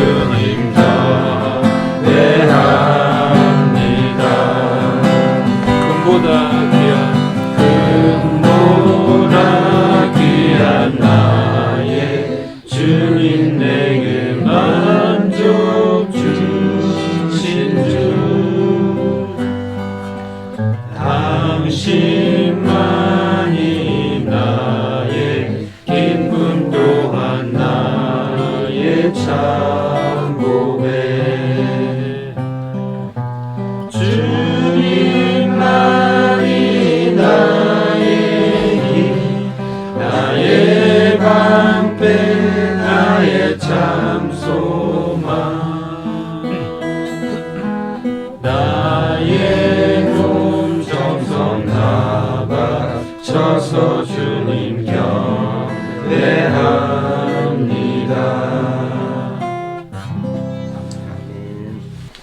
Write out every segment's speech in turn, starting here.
주님 경배합니다. 금보다 귀한 나의 주님 내게 만족 주신 주 당신만이 나의 기쁨 또한 나의 참 고백 주님만이 나의 방패 나의 참 소망 나의 몸 정성 다 바쳐서 주님 경배합니다.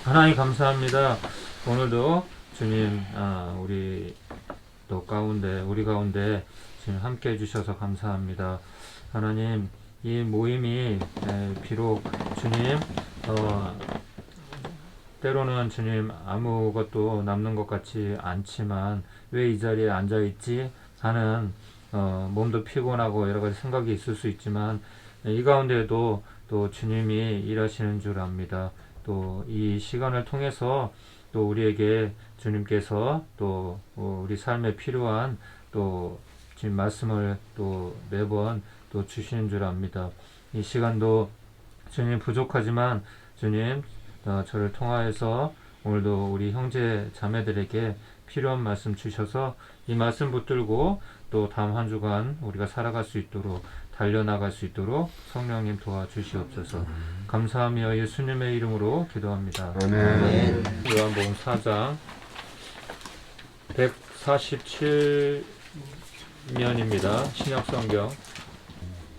하나님 감사합니다. 오늘도 주님 우리 가운데 주님 함께 해주셔서 감사합니다. 하나님 이 모임이 비록 주님 때로는 주님 아무것도 남는 것 같지 않지만 왜 이 자리에 앉아있지 하는 몸도 피곤하고 여러가지 생각이 있을 수 있지만 이 가운데에도 또 주님이 일하시는 줄 압니다. 또 이 시간을 통해서 또 우리에게 주님께서 또 우리 삶에 필요한 또 주님 말씀을 또 매번 또 주시는 줄 압니다. 이 시간도 주님 부족하지만 주님 저를 통하여서 오늘도 우리 형제 자매들에게 필요한 말씀 주셔서 이 말씀 붙들고 또 다음 한 주간 우리가 살아갈 수 있도록 달려나갈 수 있도록 성령님 도와주시옵소서. 감사하며 예수님의 이름으로 기도합니다. 아멘. 요한복음 4장 147면입니다. 신약성경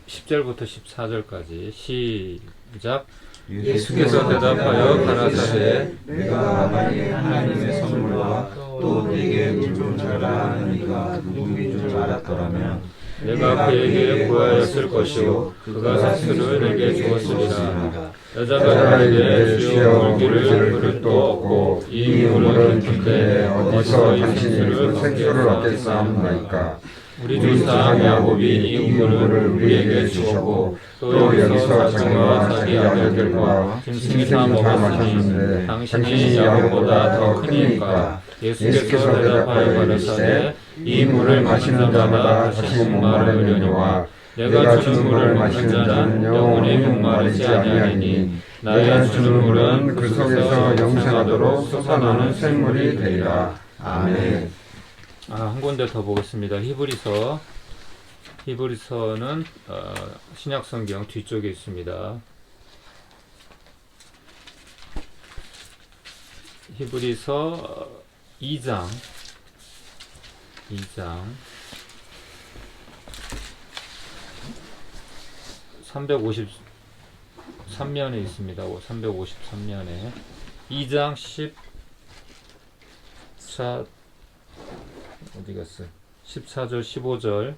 10절부터 14절까지 시작. 예수께서 대답하여 가라사대 내가 만일 하나님의 선물과 또 내게 물론 잘하는 이가 누구인 줄 알았더라면 내가 그에게 구하였을 것이요 그가 스스로 내게 주었으리라. 여자가 이르되 주여 물기를 그릇도 없고 이 물은 깊은데 어디서 당신이 생수를 얻겠사옵나이까. 우리 조상 야곱이 이 물을 우리에게 주었고 또 여기서 자기와 자기 아들들과 짐승이 다 먹었으니 당신이 야곱보다 더 크니까. 예수께서 대답하여 가라사대 이 물을 마시는 자마다 다시 목마르려니와 내가 주는 물을 마시는 자는 영원히 목마르지 아니하리니 나의 주는 물은 그 속에서 영생하도록 솟아나는 샘물이 되리라. 아멘. 한 군데 더 보겠습니다. 히브리서는 신약성경 뒤쪽에 있습니다. 히브리서 2장 353면에 있습니다. 353면에 2장 14절 15절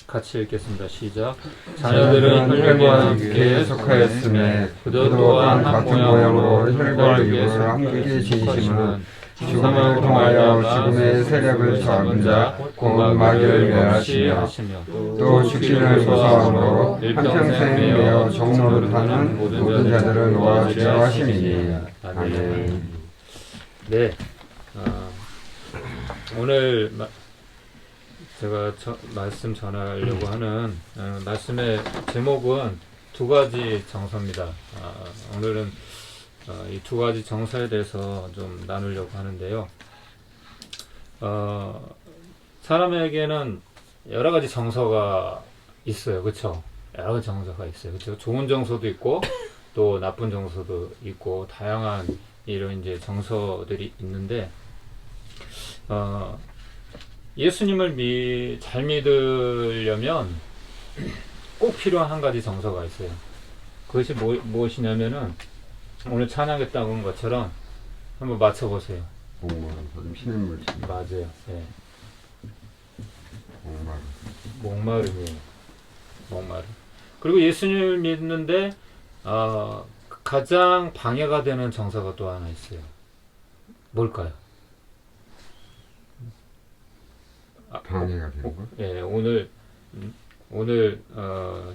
같이 읽겠습니다. 시작. 자녀들은 혈과 함께 속하였음에 그도 또한 한 모양으로 혈과 육을 함께 지니심은 죽음을 통하여 죽음의 세력을 잡은 자 곧 마귀를 멸하시며 또 죽기를 소망으로 일평생 매어 종노릇하는 모든 자들을 놓아주려 하심이니. 아멘. 네, 오늘 제가 말씀 전하려고 하는 말씀의 제목은 두 가지 정서입니다. 오늘은 이 두 가지 정서에 대해서 좀 나누려고 하는데요. 사람에게는 여러 가지 정서가 있어요. 그렇죠? 여러 가지 정서가 있어요. 그렇죠? 좋은 정서도 있고 또 나쁜 정서도 있고 다양한 이런 이제 정서들이 있는데 예수님을 잘 믿으려면 꼭 필요한 한 가지 정서가 있어요. 그것이 무엇이냐면은 오늘 찬양했다고 한 것처럼 한번 맞춰보세요. 시냇물. 맞아요. 예. 목마름이에요. 목마름. 그리고 예수님을 믿는데 가장 방해가 되는 정서가 또 하나 있어요. 뭘까요? 방해가 되는 거? 예, 오늘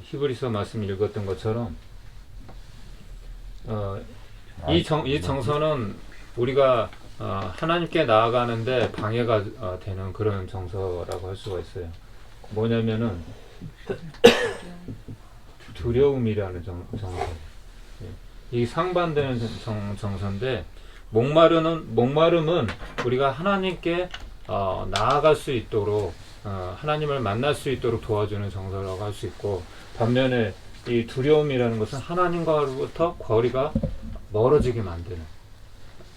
히브리서 말씀 읽었던 것처럼 이 정서는 우리가 하나님께 나아가는데 방해가 되는 그런 정서라고 할 수가 있어요. 뭐냐면은 두려움이라는 정서. 예. 이 상반되는 정서인데 목마름은 우리가 하나님께 나아갈 수 있도록 하나님을 만날 수 있도록 도와주는 정서라고 할 수 있고, 반면에 이 두려움이라는 것은 하나님과로부터 거리가 멀어지게 만드는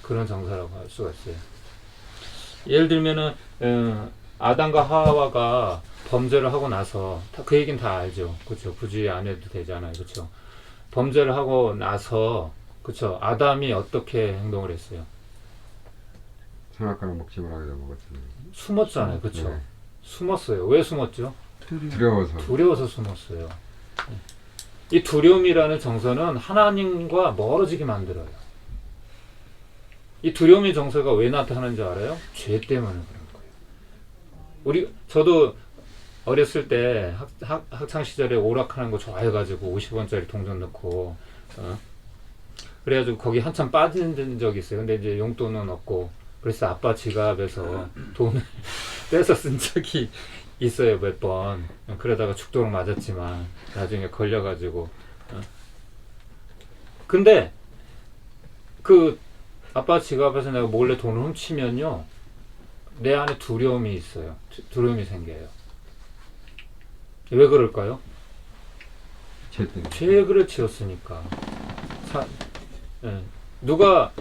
그런 정서라고 할 수가 있어요. 예를 들면은 아담과 하와가 범죄를 하고 나서 그 얘기는 다 알죠, 그렇죠? 굳이 안 해도 되잖아요, 그렇죠? 범죄를 하고 나서 그렇죠? 아담이 어떻게 행동을 했어요? 선악과를 먹지 말라고 먹었잖아요. 숨었잖아요, 그렇죠? 네. 숨었어요. 왜 숨었죠? 두려워서 숨었어요. 이 두려움이라는 정서는 하나님과 멀어지게 만들어요. 이 두려움의 정서가 왜 나타나는지 알아요? 죄 때문에 그런 거예요. 저도 어렸을 때 학창 시절에 오락하는 거 좋아해가지고 50원짜리 동전 넣고 그래가지고 거기 한참 빠진 적이 있어요. 근데 이제 용돈은 없고, 그래서 아빠 지갑에서 돈을 떼서 쓴 적이 있어요, 몇 번. 그러다가 죽도록 맞았지만 나중에 걸려가지고. 근데 그 아빠 지갑에서 내가 몰래 돈을 훔치면요, 내 안에 두려움이 있어요. 두려움이 생겨요. 왜 그럴까요? 죄 때문에. 죄를 지었으니까. 예. 누가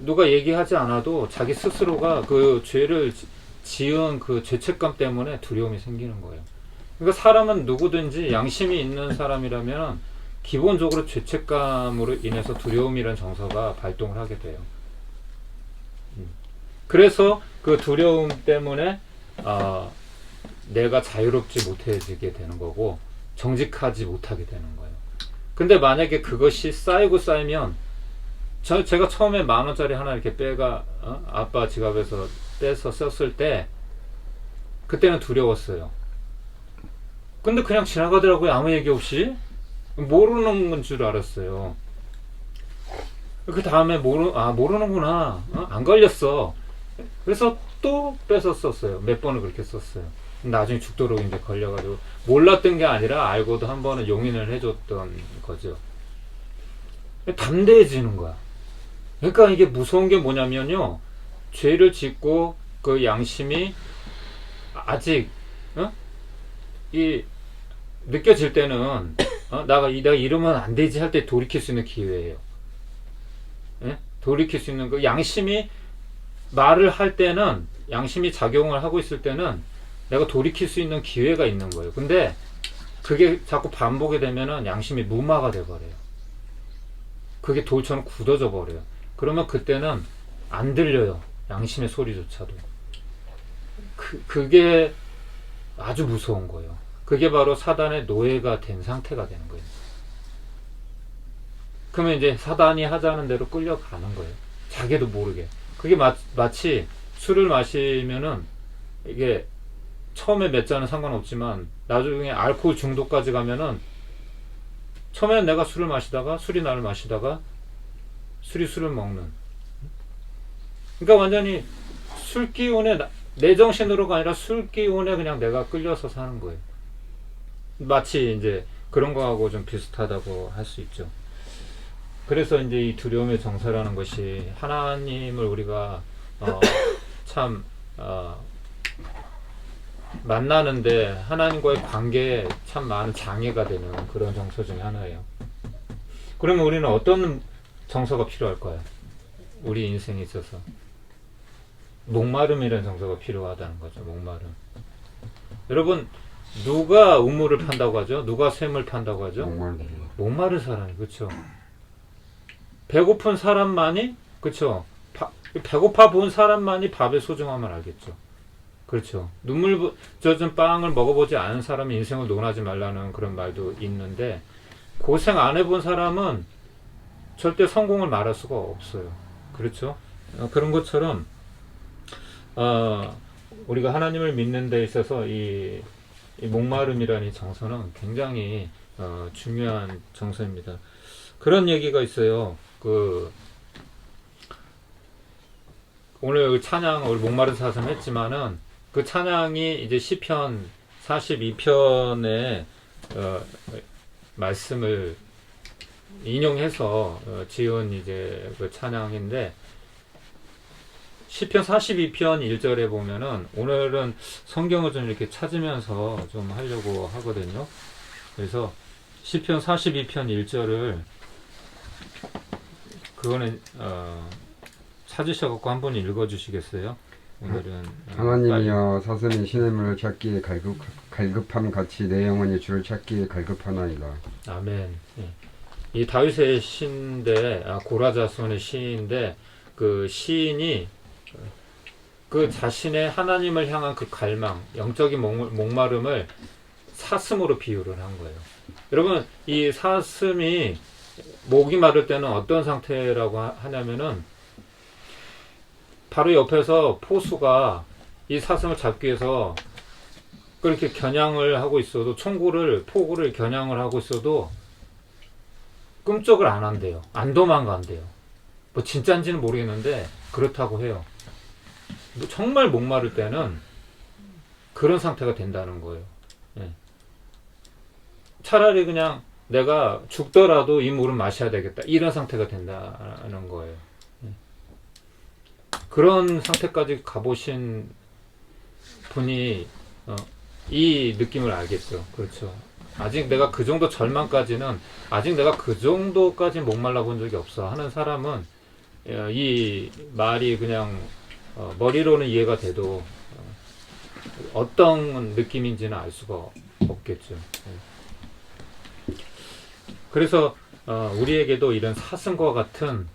얘기하지 않아도 자기 스스로가 그 죄를 지은 그 죄책감 때문에 두려움이 생기는 거예요. 그러니까 사람은 누구든지 양심이 있는 사람이라면 기본적으로 죄책감으로 인해서 두려움이라는 정서가 발동을 하게 돼요. 그래서 그 두려움 때문에 내가 자유롭지 못해지게 되는 거고, 정직하지 못하게 되는 거예요. 근데 만약에 그것이 쌓이고 쌓이면, 제가 처음에 10,000원짜리 하나 이렇게 아빠 지갑에서 빼서 썼을 때 그때는 두려웠어요. 근데 그냥 지나가더라고요. 아무 얘기 없이. 모르는 건 줄 알았어요. 그 다음에 모르는구나. 안 걸렸어. 그래서 또 빼서 썼어요. 몇 번을 그렇게 썼어요. 나중에 죽도록 이제 걸려가지고, 몰랐던 게 아니라 알고도 한 번은 용인을 해줬던 거죠. 담대해지는 거야. 그러니까 이게 무서운 게 뭐냐면요, 죄를 짓고 그 양심이 아직 이 느껴질 때는 내가 이러면 안 되지 할 때 돌이킬 수 있는 기회예요. 예? 돌이킬 수 있는 그 양심이 말을 할 때는, 양심이 작용을 하고 있을 때는 내가 돌이킬 수 있는 기회가 있는 거예요. 근데 그게 자꾸 반복이 되면은 양심이 무마가 돼버려요. 그게 돌처럼 굳어져 버려요. 그러면 그때는 안 들려요, 양심의 소리조차도. 그게 아주 무서운 거예요. 그게 바로 사단의 노예가 된 상태가 되는 거예요. 그러면 이제 사단이 하자는 대로 끌려가는 거예요, 자기도 모르게. 그게 마치 술을 마시면은, 이게 처음에 몇 잔은 상관없지만 나중에 알코올 중독까지 가면은, 처음에는 내가 술을 마시다가 술이 나를 마시다가 술이 술을 먹는. 그러니까 완전히 술 기운에, 내 정신으로가 아니라 술 기운에 그냥 내가 끌려서 사는 거예요. 마치 이제 그런 거하고 좀 비슷하다고 할 수 있죠. 그래서 이제 이 두려움의 정서라는 것이 하나님을 우리가 참 만나는데, 하나님과의 관계에 참 많은 장애가 되는 그런 정서 중에 하나예요. 그러면 우리는 어떤 정서가 필요할까요? 우리 인생에 있어서 목마름이라는 정서가 필요하다는 거죠. 목마름. 여러분, 누가 우물을 판다고 하죠? 누가 샘을 판다고 하죠? 목마른 사람이, 그렇죠? 배고픈 사람만이, 그렇죠? 배고파 본 사람만이 밥의 소중함을 알겠죠. 그렇죠. 눈물 젖은 빵을 먹어보지 않은 사람이 인생을 논하지 말라는 그런 말도 있는데, 고생 안 해본 사람은 절대 성공을 말할 수가 없어요. 그렇죠? 그런 것처럼 우리가 하나님을 믿는 데 있어서 이 목마름이라는 이 정서는 굉장히 중요한 정서입니다. 그런 얘기가 있어요. 오늘 찬양 우리 목마른 사슴 했지만은 그 찬양이 이제 시편 42편의 말씀을 인용해서 지은 이제 그 찬양인데, 시편 42편 1절에 보면은, 오늘은 성경을 좀 이렇게 찾으면서 좀 하려고 하거든요. 그래서 시편 42편 1절을 그거는 찾으셔갖고 한번 읽어주시겠어요? 오늘은 하나님이여 사슴이 시냇물을 찾기에 갈급함 같이 내 영혼이 주를 찾기에 갈급하나이다. 아멘. 예. 이 다윗의 시인데, 고라자손의 시인데, 그 시인이 그 자신의 하나님을 향한 그 갈망, 영적인 목마름을 사슴으로 비유를 한 거예요. 여러분, 이 사슴이 목이 마를 때는 어떤 상태라고 하냐면은, 바로 옆에서 포수가 이 사슴을 잡기 위해서 그렇게 겨냥을 하고 있어도, 포구를 겨냥을 하고 있어도 끔찍을 안 한대요. 안 도망간대요. 뭐 진짜인지는 모르겠는데 그렇다고 해요. 정말 목마를 때는 그런 상태가 된다는 거예요. 예. 차라리 그냥 내가 죽더라도 이 물은 마셔야 되겠다, 이런 상태가 된다는 거예요. 예. 그런 상태까지 가보신 분이 이 느낌을 알겠죠. 그렇죠. 아직 내가 그 정도 절망까지는, 아직 내가 그 정도까지 목말라 본 적이 없어 하는 사람은 이 말이 그냥 머리로는 이해가 돼도 어떤 느낌인지는 알 수가 없겠죠. 그래서 우리에게도 이런 사슴과 같은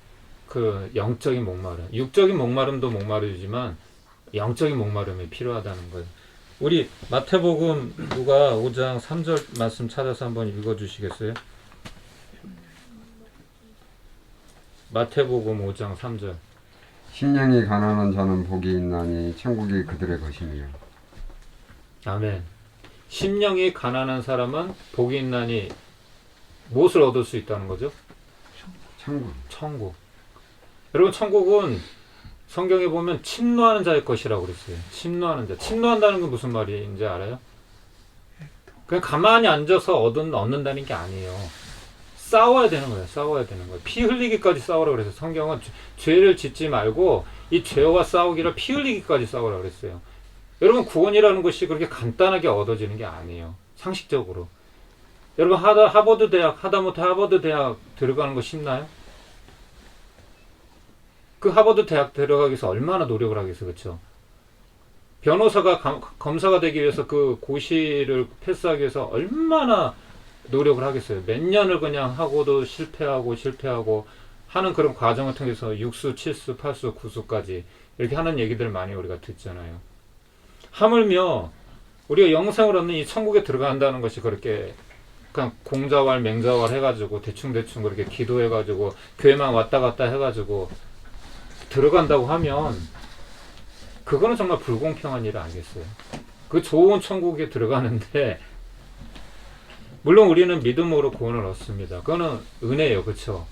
그 영적인 목마름, 육적인 목마름도 목마르지만 영적인 목마름이 필요하다는 거예요. 우리 마태복음 누가 5장 3절 말씀 찾아서 한번 읽어주시겠어요? 마태복음 5장 3절. 심령이 가난한 자는 복이 있나니 천국이 그들의 것이며. 아멘. 심령이 가난한 사람은 복이 있나니 무엇을 얻을 수 있다는 거죠? 천국. 여러분, 천국은 성경에 보면 침노하는 자의 것이라고 그랬어요. 침노하는 자. 침노한다는 건 무슨 말인지 알아요? 그냥 가만히 앉아서 얻는다는 게 아니에요. 싸워야 되는 거예요. 피 흘리기까지 싸우라고 그래서 성경은 죄를 짓지 말고 이 죄와 싸우기를 피 흘리기까지 싸우라고 그랬어요. 여러분, 구원이라는 것이 그렇게 간단하게 얻어지는 게 아니에요. 상식적으로. 여러분, 하다못해 하버드 대학 들어가는 거 쉽나요? 그 하버드 대학 들어가기 위해서 얼마나 노력을 하겠어요. 그렇죠? 변호사가 검사가 되기 위해서 그 고시를 패스하기 위해서 얼마나 노력을 하겠어요. 몇 년을 그냥 하고도 실패하고 하는 그런 과정을 통해서 6수, 7수, 8수, 9수까지 이렇게 하는 얘기들 많이 우리가 듣잖아요. 하물며 우리가 영생을 얻는 이 천국에 들어간다는 것이 그렇게 그냥 공자왈 맹자왈 해가지고 대충 그렇게 기도해가지고 교회만 왔다 갔다 해가지고 들어간다고 하면 그거는 정말 불공평한 일 아니겠어요? 그 좋은 천국에 들어가는데, 물론 우리는 믿음으로 구원을 얻습니다. 그거는 은혜예요. 그렇죠?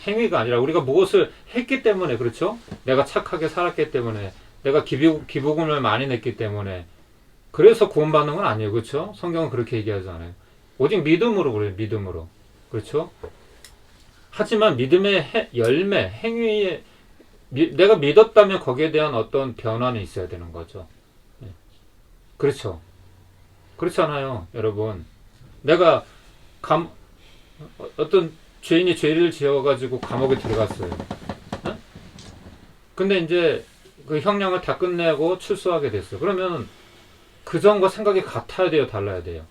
행위가 아니라 우리가 무엇을 했기 때문에, 그렇죠? 내가 착하게 살았기 때문에, 내가 기부금을 많이 냈기 때문에 그래서 구원받는 건 아니에요. 그렇죠? 성경은 그렇게 얘기하지 않아요. 오직 믿음으로 그래요. 믿음으로. 그렇죠? 하지만 믿음의 열매, 행위에 내가 믿었다면 거기에 대한 어떤 변화는 있어야 되는 거죠. 그렇죠? 그렇잖아요, 여러분. 내가 어떤 죄인이 죄를 지어가지고 감옥에 들어갔어요. 근데 이제 그 형량을 다 끝내고 출소하게 됐어요. 그러면 그 전과 생각이 같아야 돼요, 달라야 돼요?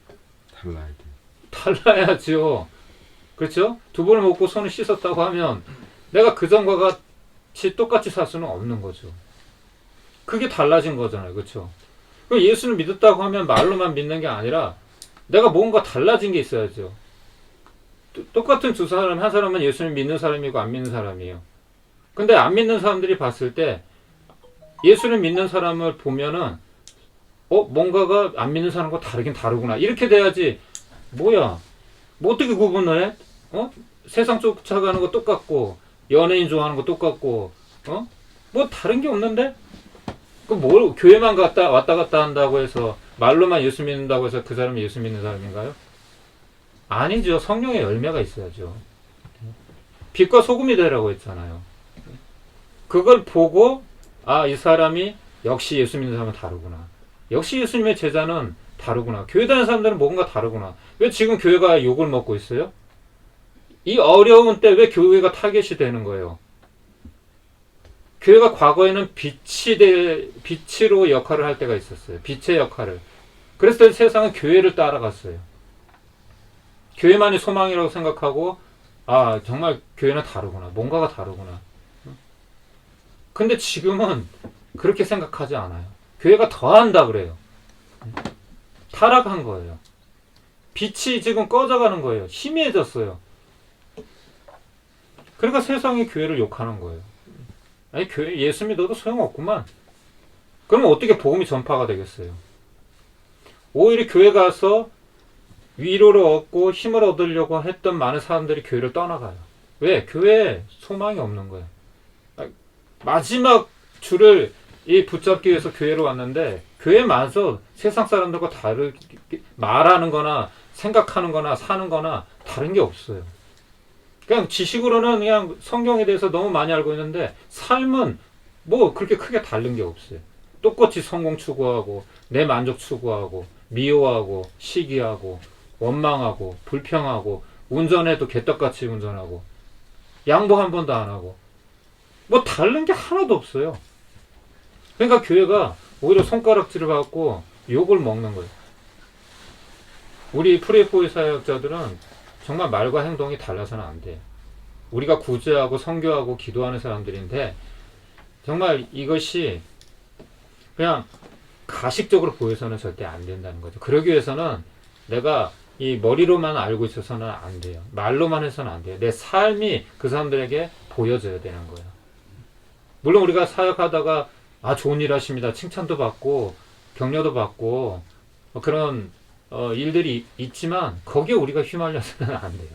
달라야죠. 그렇죠? 두부를 먹고 손을 씻었다고 하면 내가 그 전과 같이 똑같이 살 수는 없는 거죠. 그게 달라진 거잖아요. 그렇죠? 예수를 믿었다고 하면 말로만 믿는 게 아니라 내가 뭔가 달라진 게 있어야죠. 똑같은 두 사람, 한 사람은 예수님 믿는 사람이고 안 믿는 사람이에요. 근데 안 믿는 사람들이 봤을 때 예수님 믿는 사람을 보면은 뭔가가 안 믿는 사람과 다르긴 다르구나. 이렇게 돼야지. 뭐야? 뭐 어떻게 구분을 해? 세상 쫓아가는 거 똑같고 연예인 좋아하는 거 똑같고 뭐 다른 게 없는데? 그 뭘 교회만 왔다 갔다 한다고 해서 말로만 예수 믿는다고 해서 그 사람이 예수 믿는 사람인가요? 아니죠. 성령의 열매가 있어야죠. 빛과 소금이 되라고 했잖아요. 그걸 보고 이 사람이 역시 예수 믿는 사람은 다르구나. 역시 예수님의 제자는 다르구나. 교회 다니는 사람들은 뭔가 다르구나. 왜 지금 교회가 욕을 먹고 있어요? 이 어려운 때 왜 교회가 타겟이 되는 거예요? 교회가 과거에는 빛으로 역할을 할 때가 있었어요. 빛의 역할을. 그래서 세상은 교회를 따라갔어요. 교회만이 소망이라고 생각하고 정말 교회는 다르구나. 뭔가가 다르구나. 근데 지금은 그렇게 생각하지 않아요. 교회가 더한다 그래요. 타락한 거예요. 빛이 지금 꺼져가는 거예요. 희미해졌어요. 그러니까 세상이 교회를 욕하는 거예요. 아니, 교회 예수 믿어도 소용없구만. 그러면 어떻게 복음이 전파가 되겠어요? 오히려 교회 가서 위로를 얻고 힘을 얻으려고 했던 많은 사람들이 교회를 떠나가요. 왜? 교회에 소망이 없는 거예요. 마지막 줄을 붙잡기 위해서 교회로 왔는데 교회마저 세상 사람들과 다르게 말하는 거나 생각하는 거나 사는 거나 다른 게 없어요. 그냥 지식으로는 그냥 성경에 대해서 너무 많이 알고 있는데 삶은 뭐 그렇게 크게 다른 게 없어요. 똑같이 성공 추구하고 내 만족 추구하고 미워하고 시기하고 원망하고 불평하고 운전해도 개떡같이 운전하고 양보 한 번도 안 하고 뭐 다른 게 하나도 없어요. 그러니까 교회가 오히려 손가락질을 받고 욕을 먹는 거예요. 우리 프리포이 사역자들은 정말 말과 행동이 달라서는 안 돼요. 우리가 구제하고 선교하고 기도하는 사람들인데 정말 이것이 그냥 가식적으로 보여서는 절대 안 된다는 거죠. 그러기 위해서는 내가 이 머리로만 알고 있어서는 안 돼요. 말로만 해서는 안 돼요. 내 삶이 그 사람들에게 보여져야 되는 거예요. 물론 우리가 사역하다가 좋은 일 하십니다. 칭찬도 받고 격려도 받고 그런 일들이 있지만 거기에 우리가 휘말려서는 안 돼요.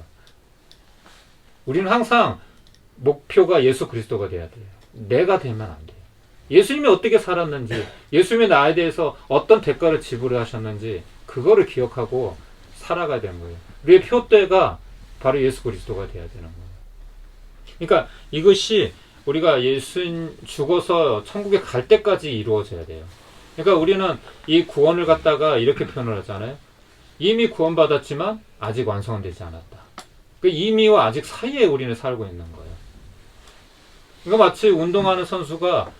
우리는 항상 목표가 예수 그리스도가 돼야 돼요. 내가 되면 안 돼요. 예수님이 어떻게 살았는지, 예수님이 나에 대해서 어떤 대가를 지불하셨는지 그거를 기억하고 살아가야 되는 거예요. 우리의 표대가 바로 예수 그리스도가 돼야 되는 거예요. 그러니까 이것이 우리가 예수님 죽어서 천국에 갈 때까지 이루어져야 돼요. 그러니까 우리는 이 구원을 갖다가 이렇게 표현을 하잖아요. 이미 구원받았지만 아직 완성은 되지 않았다. 그 이미와 아직 사이에 우리는 살고 있는 거예요. 그러니까 마치 운동하는 선수가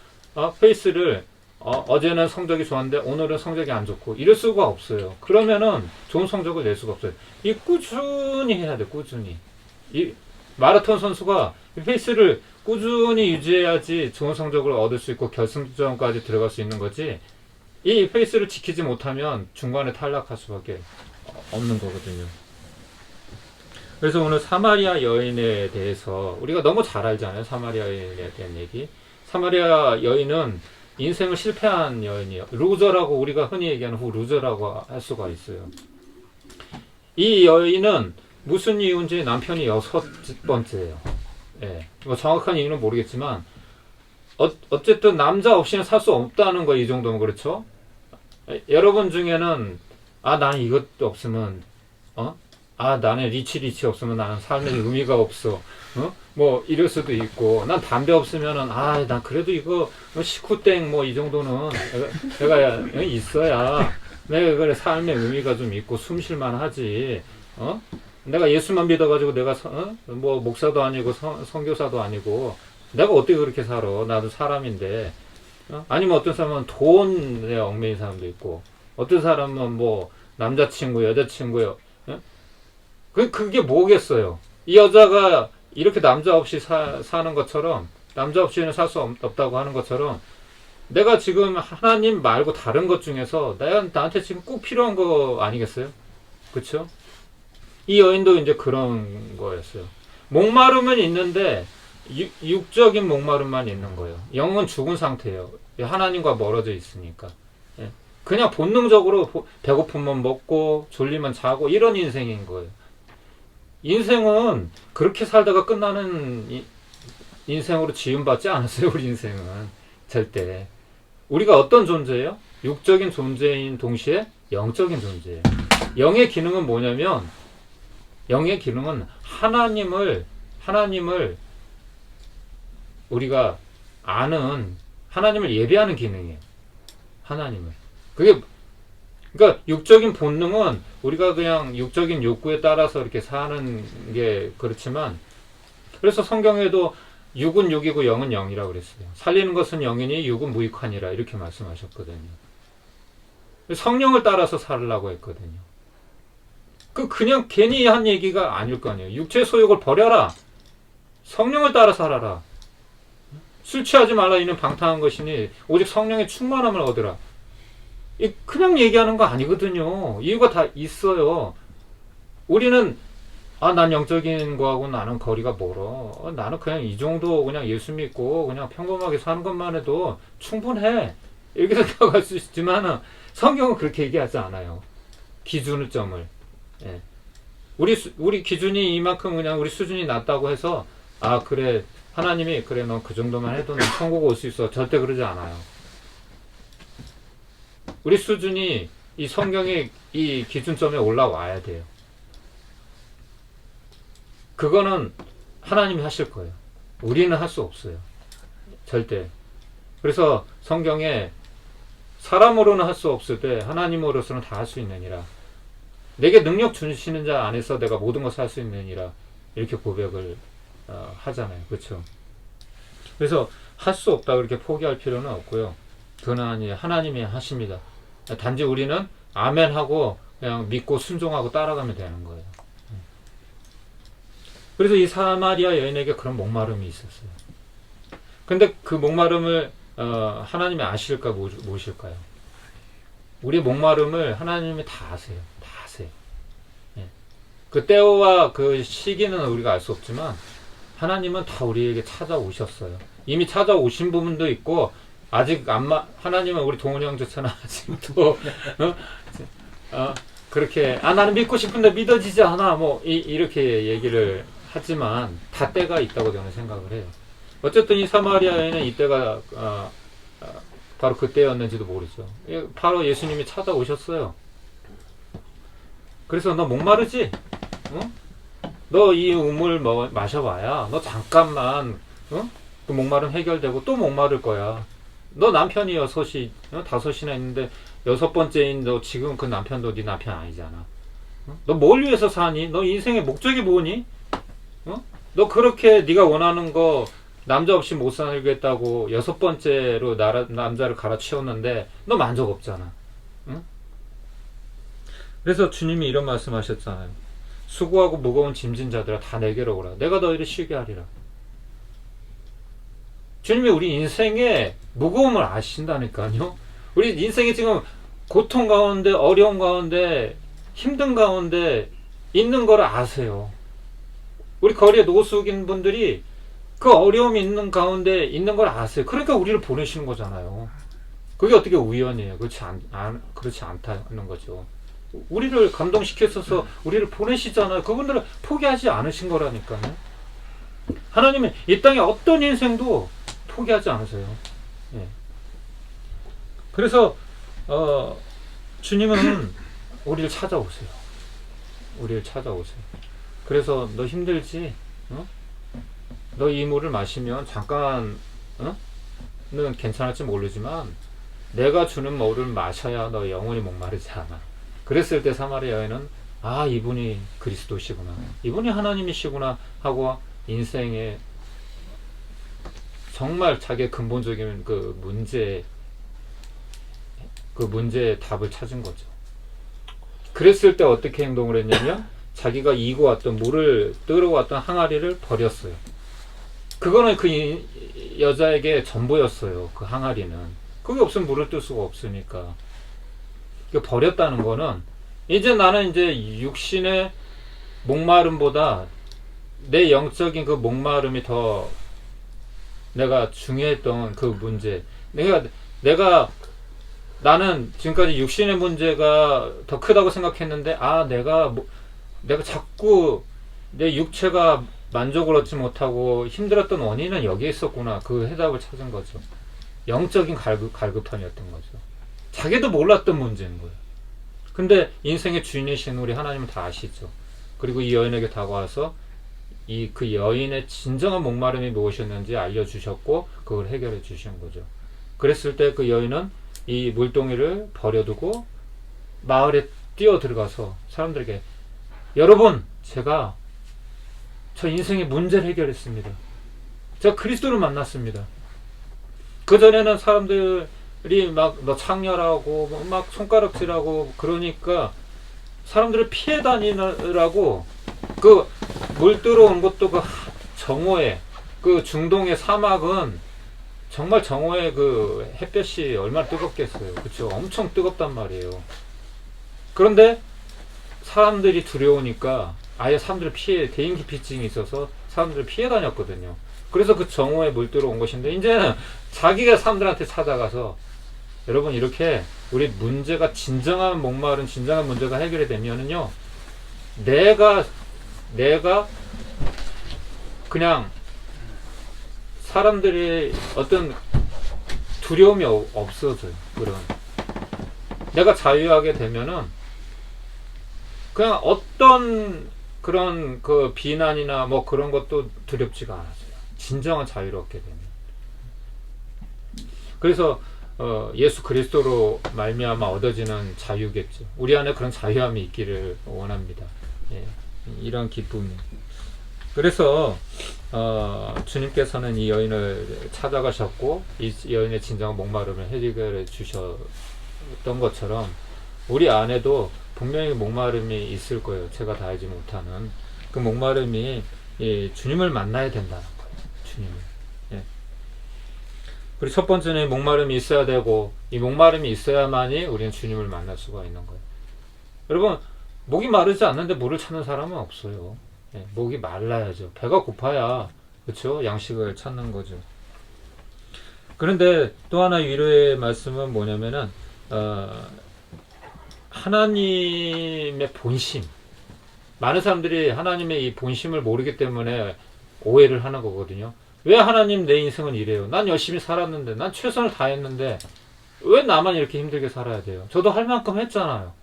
페이스를 어제는 성적이 좋았는데 오늘은 성적이 안 좋고 이럴 수가 없어요. 그러면은 좋은 성적을 낼 수가 없어요. 이 꾸준히 해야 돼. 꾸준히. 이 마라톤 선수가 페이스를 꾸준히 유지해야지 좋은 성적을 얻을 수 있고 결승전까지 들어갈 수 있는 거지. 이 페이스를 지키지 못하면 중간에 탈락할 수밖에 없는 거거든요. 그래서 오늘 사마리아 여인에 대해서 우리가 너무 잘 알잖아요. 사마리아 여인에 대한 얘기. 사마리아 여인은 인생을 실패한 여인이에요. 루저라고 우리가 흔히 얘기하는 루저라고 할 수가 있어요. 이 여인은 무슨 이유인지 남편이 6번째예요. 예. 뭐 정확한 이유는 모르겠지만 어쨌든 남자 없이는 살 수 없다는 거 이 정도면 그렇죠? 여러분 중에는 나는 이것도 없으면 나는 리치 없으면 나는 삶에 의미가 없어. 뭐 이럴 수도 있고 난 담배 없으면은 난 그래도 이거 식후땡 뭐 이 정도는 내가 있어야 내가 그래 삶에 의미가 좀 있고 숨쉴만 하지. 내가 예수만 믿어가지고 내가 뭐 목사도 아니고 선교사도 아니고 내가 어떻게 그렇게 살아? 나도 사람인데. 아니면 어떤 사람은 돈에 얽매인 사람도 있고 어떤 사람은 뭐 남자친구 여자친구요. 그게 뭐겠어요? 이 여자가 이렇게 남자 없이 사는 것처럼 남자 없이는 살 수 없다고 하는 것처럼 내가 지금 하나님 말고 다른 것 중에서 나한테 지금 꼭 필요한 거 아니겠어요? 그렇죠? 이 여인도 이제 그런 거였어요. 목마름은 있는데 육적인 목마름만 있는 거예요. 영은 죽은 상태예요. 하나님과 멀어져 있으니까. 예. 그냥 본능적으로 배고프면 먹고 졸리면 자고 이런 인생인 거예요. 인생은 그렇게 살다가 끝나는 인생으로 지음받지 않았어요. 우리 인생은 절대. 우리가 어떤 존재예요? 육적인 존재인 동시에 영적인 존재예요. 영의 기능은 뭐냐면, 영의 기능은 하나님을 우리가 아는, 하나님을 예배하는 기능이에요. 하나님을. 그러니까 육적인 본능은 우리가 그냥 육적인 욕구에 따라서 이렇게 사는 게 그렇지만, 그래서 성경에도 육은 육이고 영은 영이라고 그랬어요. 살리는 것은 영이니 육은 무익하니라 이렇게 말씀하셨거든요. 성령을 따라서 살으라고 했거든요. 그냥 괜히 한 얘기가 아닐 거 아니에요. 육체의 소욕을 버려라. 성령을 따라 살아라. 술 취하지 말라 이는 방탕한 것이니 오직 성령의 충만함을 얻으라. 그냥 얘기하는 거 아니거든요. 이유가 다 있어요. 우리는 난 영적인 거하고 나는 거리가 멀어. 나는 그냥 이 정도 그냥 예수 믿고 그냥 평범하게 사는 것만 해도 충분해. 이렇게 생각할 수 있지만 성경은 그렇게 얘기하지 않아요. 기준점을. 예. 우리 기준이 이만큼 그냥 우리 수준이 낮다고 해서 그래 하나님이 그래 넌 그 정도만 해도 넌 천국 올 수 있어. 절대 그러지 않아요. 우리 수준이 이 성경의 이 기준점에 올라와야 돼요. 그거는 하나님이 하실 거예요. 우리는 할 수 없어요. 절대. 그래서 성경에 사람으로는 할 수 없을 때 하나님으로서는 다 할 수 있느니라. 내게 능력 주시는 자 안에서 내가 모든 것을 할 수 있느니라. 이렇게 고백을 하잖아요. 그렇죠? 그래서 할 수 없다 그렇게 포기할 필요는 없고요. 그는 하나님이 하십니다. 단지 우리는 아멘 하고 그냥 믿고 순종하고 따라가면 되는 거예요. 그래서 이 사마리아 여인에게 그런 목마름이 있었어요. 근데 그 목마름을 하나님이 아실까 모실까요? 우리의 목마름을 하나님이 다 아세요. 다 아세요. 예. 그 때와 그 시기는 우리가 알 수 없지만 하나님은 다 우리에게 찾아오셨어요. 이미 찾아오신 부분도 있고 아직 하나님은 우리 동훈이 형조차는 아직도 그렇게 나는 믿고 싶은데 믿어지지 않아 이렇게 얘기를 하지만 다 때가 있다고 저는 생각을 해요. 어쨌든 이 사마리아에는 이때가 바로 그때였는지도 모르죠. 바로 예수님이 찾아오셨어요. 그래서 너 목마르지? 응? 너 이 우물 마셔봐야 너 잠깐만 그 목마름 해결되고 또 목마를 거야. 너 남편이 5이나 있는데 6번째인 너 지금 그 남편도 네 남편 아니잖아. 너 뭘 위해서 사니? 너 인생의 목적이 뭐니? 너 그렇게 네가 원하는 거 남자 없이 못 살겠다고 6번째로 남자를 갈아치웠는데 너 만족 없잖아. 응? 그래서 주님이 이런 말씀하셨잖아요. 수고하고 무거운 짐진 자들아 다 내게로 오라. 내가 너희를 쉬게 하리라. 주님이 우리 인생의 무거움을 아신다니까요. 우리 인생이 지금 고통 가운데 어려움 가운데 힘든 가운데 있는 걸 아세요. 우리 거리에 노숙인 분들이 그 어려움이 있는 가운데 있는 걸 아세요. 그러니까 우리를 보내시는 거잖아요. 그게 어떻게 우연이에요. 그렇지 않다는 거죠. 우리를 감동시켜서 우리를 보내시잖아요. 그분들은 포기하지 않으신 거라니까요. 하나님은 이 땅에 어떤 인생도 포기하지 않으세요. 예. 그래서 주님은 우리를 찾아오세요. 우리를 찾아오세요. 그래서 너 힘들지? 너 이 물을 마시면 잠깐은 괜찮을지 모르지만 내가 주는 물을 마셔야 너 영원히 목마르지 않아. 그랬을 때 사마리아 여인은 이분이 그리스도시구나. 이분이 하나님이시구나 하고 인생의 정말 자기의 근본적인 그 문제의 답을 찾은 거죠. 그랬을 때 어떻게 행동을 했냐면 자기가 이고 왔던 물을 뜨러 왔던 항아리를 버렸어요. 그거는 그 여자에게 전부였어요. 그 항아리는. 그게 없으면 물을 뜰 수가 없으니까. 버렸다는 거는 이제 나는 이제 육신의 목마름보다 내 영적인 그 목마름이 더 내가 중요했던 그 문제. 나는 지금까지 육신의 문제가 더 크다고 생각했는데, 내가 자꾸 내 육체가 만족을 얻지 못하고 힘들었던 원인은 여기에 있었구나. 그 해답을 찾은 거죠. 영적인 갈급함이었던 거죠. 자기도 몰랐던 문제인 거예요. 근데 인생의 주인이신 우리 하나님은 다 아시죠. 그리고 이 여인에게 다가와서 그 여인의 진정한 목마름이 무엇이었는지 알려주셨고 그걸 해결해 주신 거죠. 그랬을 때 그 여인은 이 물동이를 버려두고 마을에 뛰어 들어가서 사람들에게, 여러분, 제가 저 인생의 문제를 해결했습니다. 제가 그리스도를 만났습니다. 그전에는 사람들이 막 너 창렬하고 막 손가락질하고 그러니까 사람들을 피해 다니느라고 그 물 들어온 것도 그 정오에, 그 중동의 사막은 정말 정오에 그 햇볕이 얼마나 뜨겁겠어요. 그쵸? 엄청 뜨겁단 말이에요. 그런데 사람들이 두려우니까 아예 사람들을 대인기피증이 있어서 사람들을 피해 다녔거든요. 그래서 그 정오에 물 들어온 것인데, 이제는 자기가 사람들한테 찾아가서, 여러분, 이렇게 우리 문제가 진정한 목마른 진정한 문제가 해결이 되면은요, 내가 그냥 사람들이 어떤 두려움이 없어져요. 내가 자유하게 되면은 그냥 어떤 그런 그 비난이나 뭐 그런 것도 두렵지가 않아져요. 진정한 자유를 얻게 되면. 그래서 예수 그리스도로 말미암아 얻어지는 자유겠죠. 우리 안에 그런 자유함이 있기를 원합니다. 예, 이런 기쁨이. 그래서 주님께서는 이 여인을 찾아가셨고 이 여인의 진정한 목마름을 해결해 주셨던 것처럼 우리 안에도 분명히 목마름이 있을 거예요. 제가 다 알지 못하는 그 목마름이 주님을 만나야 된다는 거예요. 주님을. 예. 그리고 첫 번째는 목마름이 있어야 되고, 이 목마름이 있어야만이 우리는 주님을 만날 수가 있는 거예요. 여러분, 목이 마르지 않는데 물을 찾는 사람은 없어요. 예, 목이 말라야죠. 배가 고파야, 그렇죠? 양식을 찾는 거죠. 그런데 또 하나 위로의 말씀은 뭐냐면은 하나님의 본심. 많은 사람들이 하나님의 이 본심을 모르기 때문에 오해를 하는 거거든요. 왜 하나님 내 인생은 이래요? 난 열심히 살았는데, 난 최선을 다했는데 왜 나만 이렇게 힘들게 살아야 돼요? 저도 할 만큼 했잖아요.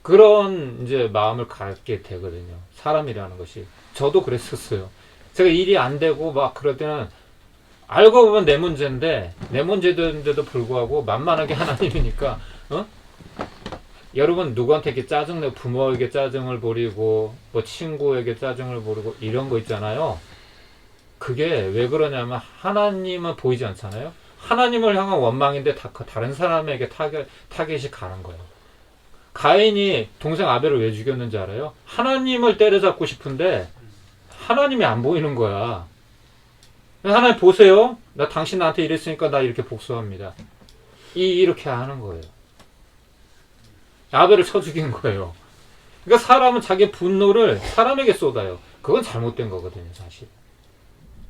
그런 이제 마음을 갖게 되거든요. 사람이라는 것이. 저도 그랬었어요. 제가 일이 안 되고 막 그럴 때는 알고 보면 내 문제인데도 불구하고 만만하게 하나님이니까, 여러분 누구한테 이렇게 짜증내고 부모에게 짜증을 부리고 뭐 친구에게 짜증을 부리고 이런 거 있잖아요. 그게 왜 그러냐면 하나님은 보이지 않잖아요. 하나님을 향한 원망인데 다른 사람에게 타겟이 가는 거예요. 가인이 동생 아벨을 왜 죽였는지 알아요? 하나님을 때려잡고 싶은데 하나님이 안 보이는 거야. 하나님 보세요. 나 당신 나한테 이랬으니까 나 이렇게 복수합니다. 이렇게 하는 거예요. 아벨을 쳐 죽인 거예요. 그러니까 사람은 자기 분노를 사람에게 쏟아요. 그건 잘못된 거거든요, 사실.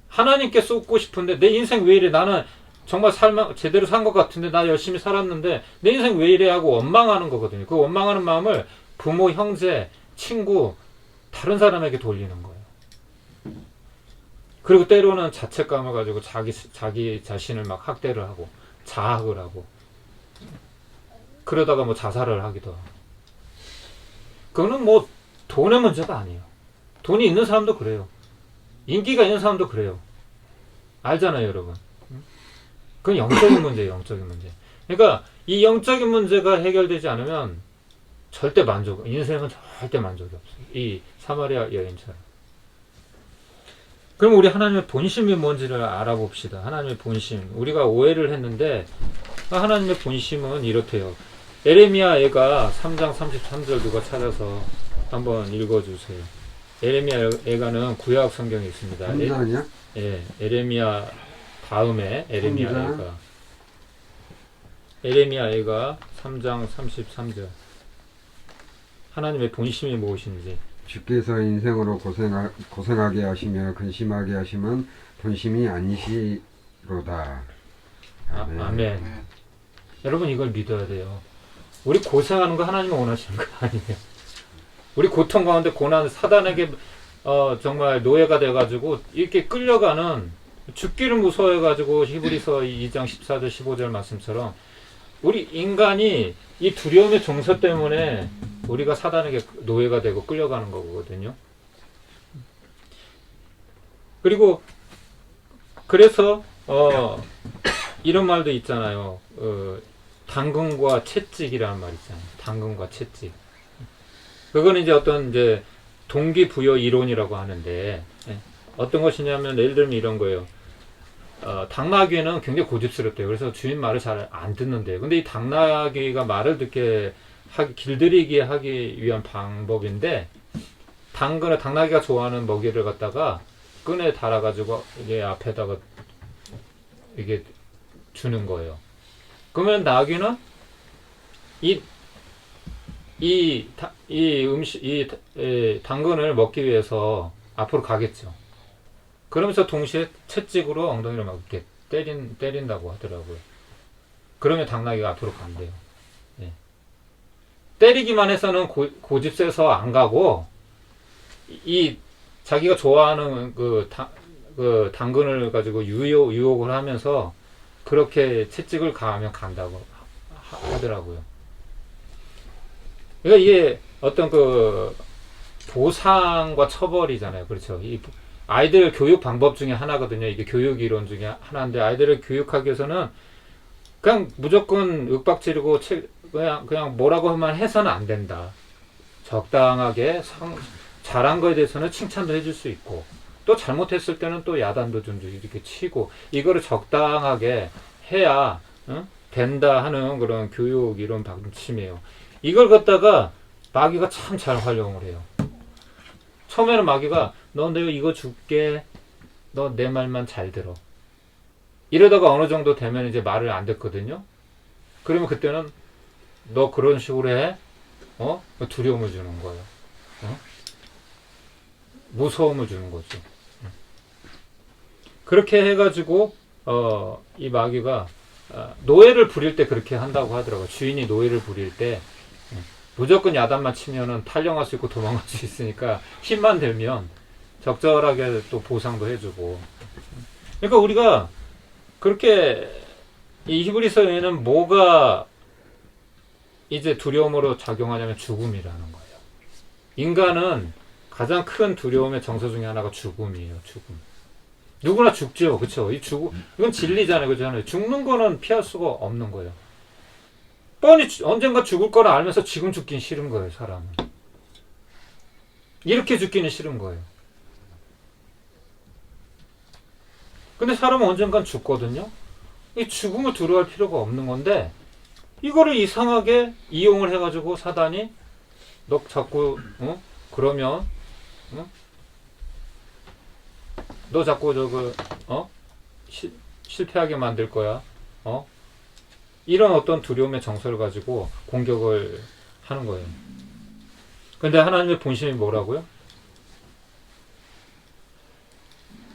하나님께 쏟고 싶은데 내 인생 왜 이래? 나는 정말 제대로 산 것 같은데, 나 열심히 살았는데 내 인생 왜 이래? 하고 원망하는 거거든요. 그 원망하는 마음을 부모, 형제, 친구, 다른 사람에게 돌리는 거예요. 그리고 때로는 자책감을 가지고 자기 자신을 막 학대를 하고 자학을 하고, 그러다가 뭐 자살을 하기도 하고. 그거는 뭐 돈의 문제가 아니에요. 돈이 있는 사람도 그래요. 인기가 있는 사람도 그래요. 알잖아요, 여러분. 그건 영적인 문제예요, 영적인 문제. 그러니까 이 영적인 문제가 해결되지 않으면 인생은 절대 만족이 없어요. 이 사마리아 여인처럼. 그럼 우리 하나님의 본심이 뭔지를 알아봅시다. 하나님의 본심. 우리가 오해를 했는데 하나님의 본심은 이렇대요. 에레미야 애가 3장 33절 누가 찾아서 한번 읽어주세요. 에레미야 애가는 구약 성경에 있습니다. 3장이야? 예, 에레미야 다음에 에레미야 애가 3장 33절 하나님의 본심이 무엇인지. 주께서 인생으로 고생하게 하시며 근심하게 하시면 본심이 아니시로다. 아멘. 아멘. 여러분 이걸 믿어야 돼요. 우리 고생하는 거 하나님이 원하시는 거 아니에요. 우리 고통 가운데 고난 사단에게 정말 노예가 돼가지고 이렇게 끌려가는, 죽기를 무서워해가지고 히브리서 2장 14절 15절 말씀처럼 우리 인간이 이 두려움의 정서 때문에 우리가 사단에게 노예가 되고 끌려가는 거거든요. 그리고 그래서 이런 말도 있잖아요. 당근과 채찍이라는 말 있잖아요. 당근과 채찍. 그거는 이제 어떤 이제 동기부여 이론이라고 하는데, 어떤 것이냐면 예를 들면 이런 거예요. 당나귀는 굉장히 고집스럽대요. 그래서 주인 말을 잘 안 듣는데요. 근데 이 당나귀가 말을 듣게 길들이게 하기 위한 방법인데, 당나귀가 좋아하는 먹이를 갖다가 끈에 달아가지고 이게 앞에다가 이게 주는 거예요. 그러면 나귀는 당근을 먹기 위해서 앞으로 가겠죠. 그러면서 동시에 채찍으로 엉덩이를 막 이렇게 때린다고 하더라고요. 그러면 당나귀가 앞으로 간대요. 예. 때리기만 해서는 고집 세서 안 가고, 자기가 좋아하는 그 당근을 가지고 유혹을 하면서 그렇게 채찍을 가하면 간다고 하더라고요. 그러니까 이게 어떤 그 보상과 처벌이잖아요. 그렇죠. 이 아이들 교육 방법 중에 하나거든요. 이게 교육 이론 중에 하나인데, 아이들을 교육하기 위해서는 그냥 무조건 윽박지르고 그냥 뭐라고 하면 해서는 안 된다. 적당하게 잘한 거에 대해서는 칭찬도 해줄 수 있고, 또 잘못했을 때는 또 야단도 좀 이렇게 치고, 이거를 적당하게 해야 된다 하는 그런 교육 이론 방침이에요. 이걸 갖다가 마귀가 참 잘 활용을 해요. 처음에는 마귀가 너 내가 이거 줄게, 너 내 말만 잘 들어, 이러다가 어느 정도 되면 이제 말을 안 듣거든요. 그러면 그때는 너 그런 식으로 해, 두려움을 주는 거예요. 무서움을 주는 거죠. 그렇게 해가지고 이 마귀가 노예를 부릴 때 그렇게 한다고 하더라고요. 주인이 노예를 부릴 때 무조건 야단만 치면은 탈영할 수 있고 도망갈 수 있으니까 힘만 들면 적절하게 또 보상도 해주고. 그러니까 우리가 그렇게 이 히브리서에는 뭐가 이제 두려움으로 작용하냐면 죽음이라는 거예요. 인간은 가장 큰 두려움의 정서 중에 하나가 죽음이에요. 죽음. 누구나 죽죠. 그렇죠? 이건 진리잖아요. 그렇잖아요. 죽는 거는 피할 수가 없는 거예요. 뻔히 언젠가 죽을 거라 알면서 지금 죽긴 싫은 거예요. 사람은. 이렇게 죽기는 싫은 거예요. 근데 사람은 언젠간 죽거든요. 이 죽음을 두려워할 필요가 없는 건데, 이거를 이상하게 이용을 해가지고 사단이 너 자꾸 그러면 너 자꾸 실패하게 만들 거야. 이런 어떤 두려움의 정서를 가지고 공격을 하는 거예요. 근데 하나님의 본심이 뭐라고요?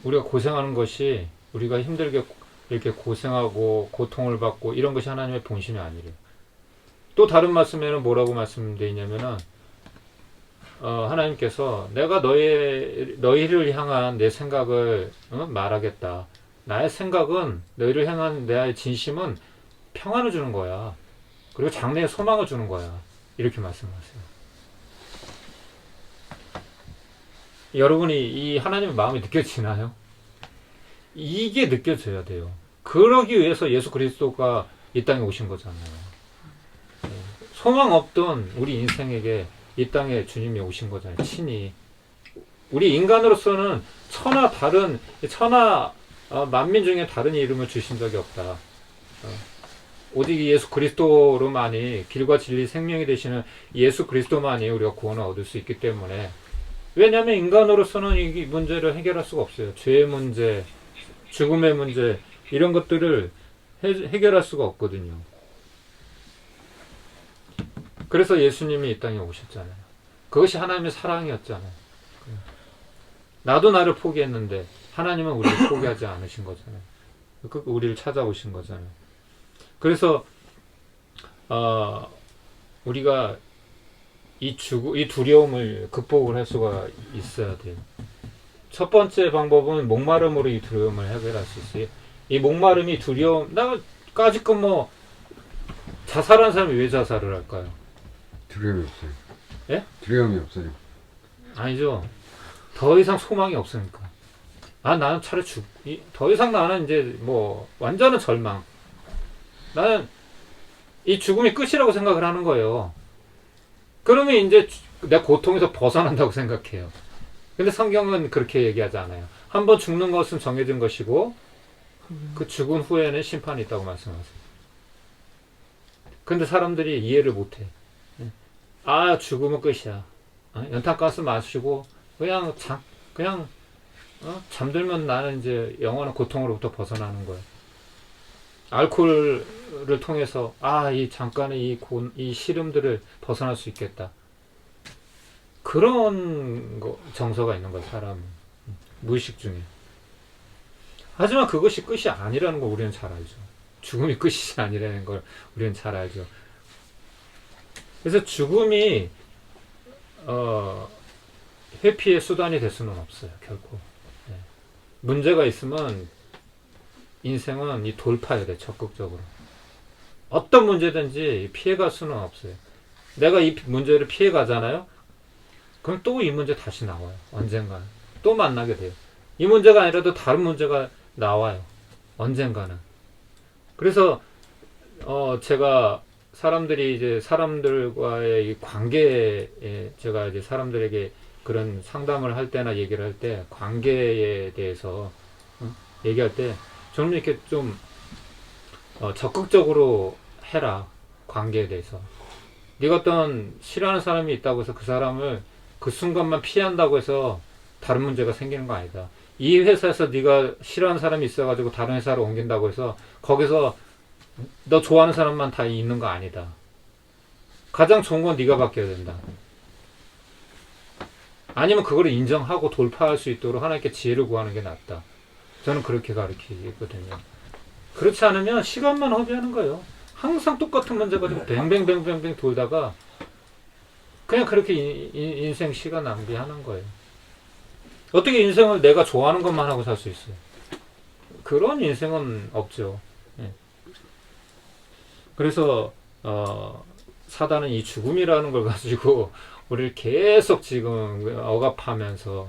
우리가 고생하는 것이, 우리가 힘들게 이렇게 고생하고 고통을 받고 이런 것이 하나님의 본심이 아니래요. 또 다른 말씀에는 뭐라고 말씀되어 있냐면은 하나님께서 내가 너희를 향한 내 생각을 말하겠다. 나의 생각은, 너희를 향한 나의 진심은 평안을 주는 거야. 그리고 장래의 소망을 주는 거야. 이렇게 말씀하세요. 여러분이 이 하나님의 마음이 느껴지나요? 이게 느껴져야 돼요. 그러기 위해서 예수 그리스도가 이 땅에 오신 거잖아요. 소망 없던 우리 인생에게 이 땅에 주님이 오신 거잖아요. 친히. 우리 인간으로서는 만민 중에 다른 이름을 주신 적이 없다. 오직 예수 그리스도로만이, 길과 진리 생명이 되시는 예수 그리스도만이 우리가 구원을 얻을 수 있기 때문에. 왜냐하면 인간으로서는 이 문제를 해결할 수가 없어요. 죄의 문제, 죽음의 문제, 이런 것들을 해결할 수가 없거든요. 그래서 예수님이 이 땅에 오셨잖아요. 그것이 하나님의 사랑이었잖아요. 나도 나를 포기했는데 하나님은 우리를 포기하지 않으신 거잖아요. 우리를 찾아오신 거잖아요. 그래서 우리가 이 두려움을 극복을 할 수가 있어야 돼요. 첫 번째 방법은 목마름으로 이 두려움을 해결할 수 있어요. 이 목마름이 두려움, 나까짓껏 뭐 자살한 사람이 왜 자살을 할까요? 두려움이 없어요. 예? 두려움이 없어요. 아니죠. 더 이상 소망이 없으니까. 나는 차라리 더 이상 나는 이제 뭐 완전한 절망. 나는 이 죽음이 끝이라고 생각을 하는 거예요. 그러면 이제 내 고통에서 벗어난다고 생각해요. 근데 성경은 그렇게 얘기하지 않아요. 한번 죽는 것은 정해진 것이고 그 죽은 후에는 심판이 있다고 말씀하세요. 근데 사람들이 이해를 못해. 죽으면 끝이야. 연탄가스 마시고 그냥 잠들면 나는 이제 영원한 고통으로부터 벗어나는 거예요. 알코올을 통해서 이 잠깐의 이 시름들을 벗어날 수 있겠다. 그런 정서가 있는 거예요, 사람은. 무의식 중에. 하지만 그것이 끝이 아니라는 걸 우리는 잘 알죠. 죽음이 끝이 아니라는 걸 우리는 잘 알죠. 그래서 죽음이 회피의 수단이 될 수는 없어요, 결코. 네. 문제가 있으면 인생은 이 돌파해야 돼, 적극적으로. 어떤 문제든지 피해갈 수는 없어요. 내가 이 문제를 피해가잖아요? 그럼 또 이 문제 다시 나와요. 언젠가는. 또 만나게 돼요. 이 문제가 아니라도 다른 문제가 나와요. 언젠가는. 그래서, 제가 사람들과의 이 관계에, 제가 이제 사람들에게 그런 상담을 할 때나 얘기를 할 때, 관계에 대해서, 얘기할 때, 저는 이렇게 좀, 적극적으로 해라. 관계에 대해서. 네가 어떤 싫어하는 사람이 있다고 해서 그 사람을 그 순간만 피한다고 해서 다른 문제가 생기는 거 아니다. 이 회사에서 네가 싫어하는 사람이 있어가지고 다른 회사로 옮긴다고 해서 거기서 너 좋아하는 사람만 다 있는 거 아니다. 가장 좋은 건 네가 바뀌어야 된다. 아니면 그거를 인정하고 돌파할 수 있도록 하나님께 지혜를 구하는 게 낫다. 저는 그렇게 가르치거든요. 그렇지 않으면 시간만 허비하는 거예요. 항상 똑같은 문제 가지고 뱅뱅뱅뱅뱅 돌다가 그냥 그렇게 인생 시간 낭비하는 거예요. 어떻게 인생을 내가 좋아하는 것만 하고 살 수 있어요? 그런 인생은 없죠. 예. 그래서 사단은 이 죽음이라는 걸 가지고 우리를 계속 지금 억압하면서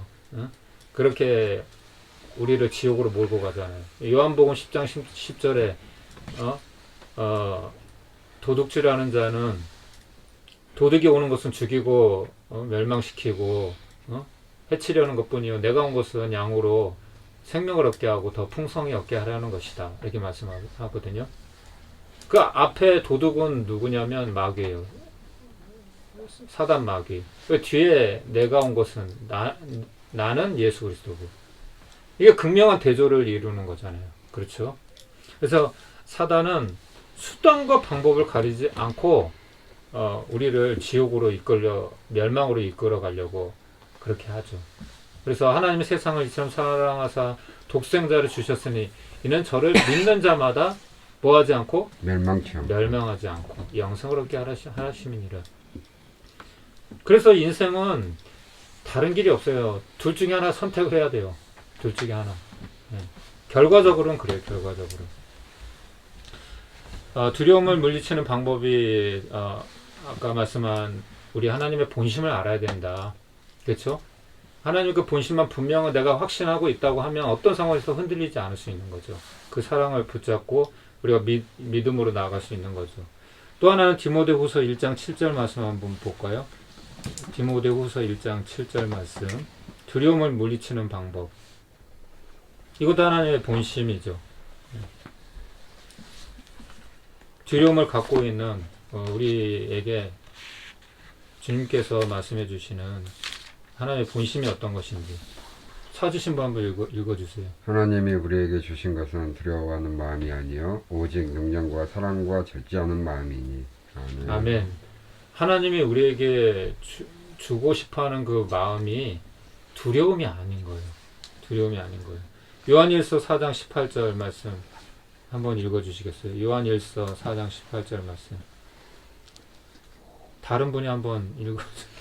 그렇게 우리를 지옥으로 몰고 가잖아요. 요한복음 10장 10절에 도둑질하는 자는 도둑이 오는 것은 죽이고 멸망시키고 해치려는 것뿐이요 내가 온 것은 양으로 생명을 얻게 하고 더 풍성히 얻게 하려는 것이다. 이렇게 말씀하거든요. 그 앞에 도둑은 누구냐면 마귀예요. 사단 마귀. 그 뒤에 내가 온 것은 나는 예수 그리스도고. 이게 극명한 대조를 이루는 거잖아요. 그렇죠? 그래서 사단은 수단과 방법을 가리지 않고 우리를 지옥으로 멸망으로 이끌어 가려고 그렇게 하죠. 그래서 하나님의 세상을 이처럼 사랑하사 독생자를 주셨으니 이는 저를 믿는 자마다 뭐하지 않고 멸망하지 않고 영생을 얻게 하심이니라. 그래서 인생은 다른 길이 없어요. 둘 중에 하나 선택을 해야 돼요. 둘 중에 하나. 네. 결과적으로는 그래요. 결과적으로. 두려움을 물리치는 방법이 아까 말씀한 우리 하나님의 본심을 알아야 된다. 그렇죠? 하나님 그 본심만 분명히 내가 확신하고 있다고 하면 어떤 상황에서 흔들리지 않을 수 있는 거죠. 그 사랑을 붙잡고 우리가 믿음으로 나아갈 수 있는 거죠. 또 하나는 디모데후서 1장 7절 말씀 한번 볼까요? 디모데후서 1장 7절 말씀. 두려움을 물리치는 방법. 이것도 하나님의 본심이죠. 두려움을 갖고 있는 우리에게 주님께서 말씀해 주시는 하나님의 본심이 어떤 것인지 찾으신 분 한번 읽어주세요. 하나님이 우리에게 주신 것은 두려워하는 마음이 아니요 오직 능력과 사랑과 절제하는 마음이니. 아멘. 아멘. 하나님이 우리에게 주고 싶어하는 그 마음이 두려움이 아닌 거예요. 두려움이 아닌 거예요. 요한일서 4장 18절 말씀 한번 읽어주시겠어요? 요한일서 4장 18절 말씀. 다른 분이 한번 읽어주세요.